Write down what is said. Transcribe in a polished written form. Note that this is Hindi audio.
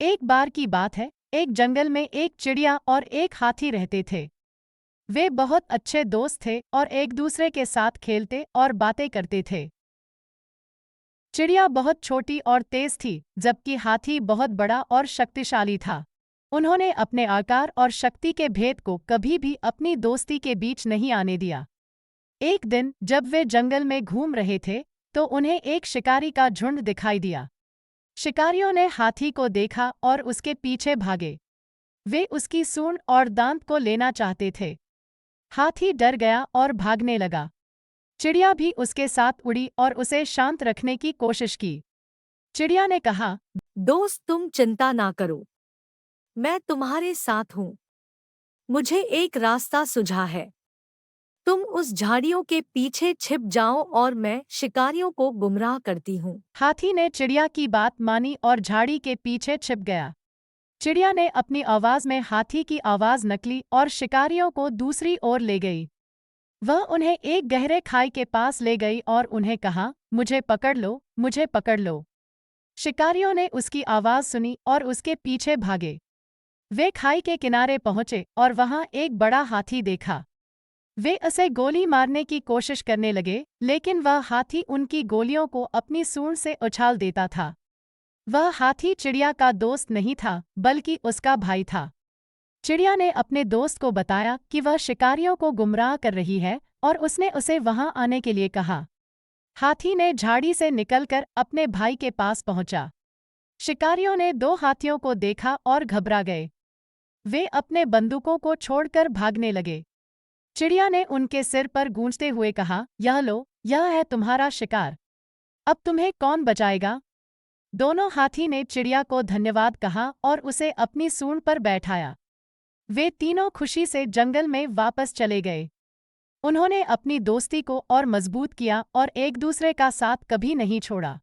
एक बार की बात है, एक जंगल में एक चिड़िया और एक हाथी रहते थे। वे बहुत अच्छे दोस्त थे और एक दूसरे के साथ खेलते और बातें करते थे। चिड़िया बहुत छोटी और तेज थी, जबकि हाथी बहुत बड़ा और शक्तिशाली था। उन्होंने अपने आकार और शक्ति के भेद को कभी भी अपनी दोस्ती के बीच नहीं आने दिया। एक दिन जब वे जंगल में घूम रहे थे, तो उन्हें एक शिकारी का झुंड दिखाई दिया। शिकारियों ने हाथी को देखा और उसके पीछे भागे। वे उसकी सूंड और दांत को लेना चाहते थे। हाथी डर गया और भागने लगा। चिड़िया भी उसके साथ उड़ी और उसे शांत रखने की कोशिश की। चिड़िया ने कहा, दोस्त, तुम चिंता ना करो, मैं तुम्हारे साथ हूँ। मुझे एक रास्ता सुझा है। तुम उस झाड़ियों के पीछे छिप जाओ और मैं शिकारियों को गुमराह करती हूँ। हाथी ने चिड़िया की बात मानी और झाड़ी के पीछे छिप गया। चिड़िया ने अपनी आवाज में हाथी की आवाज नकली और शिकारियों को दूसरी ओर ले गई। वह उन्हें एक गहरे खाई के पास ले गई और उन्हें कहा, मुझे पकड़ लो, मुझे पकड़ लो। शिकारियों ने उसकी आवाज सुनी और उसके पीछे भागे। वे खाई के किनारे पहुंचे और वहां एक बड़ा हाथी देखा। वे उसे गोली मारने की कोशिश करने लगे, लेकिन वह हाथी उनकी गोलियों को अपनी सूंड से उछाल देता था। वह हाथी चिड़िया का दोस्त नहीं था, बल्कि उसका भाई था। चिड़िया ने अपने दोस्त को बताया कि वह शिकारियों को गुमराह कर रही है और उसने उसे वहां आने के लिए कहा। हाथी ने झाड़ी से निकलकर अपने भाई के पास पहुंचा। शिकारियों ने दो हाथियों को देखा और घबरा गए। वे अपने बंदूकों को छोड़कर भागने लगे। चिड़िया ने उनके सिर पर गूंजते हुए कहा, यह लो, यह है तुम्हारा शिकार। अब तुम्हें कौन बचाएगा? दोनों हाथी ने चिड़िया को धन्यवाद कहा और उसे अपनी सूंड पर बैठाया। वे तीनों खुशी से जंगल में वापस चले गए। उन्होंने अपनी दोस्ती को और मजबूत किया और एक दूसरे का साथ कभी नहीं छोड़ा।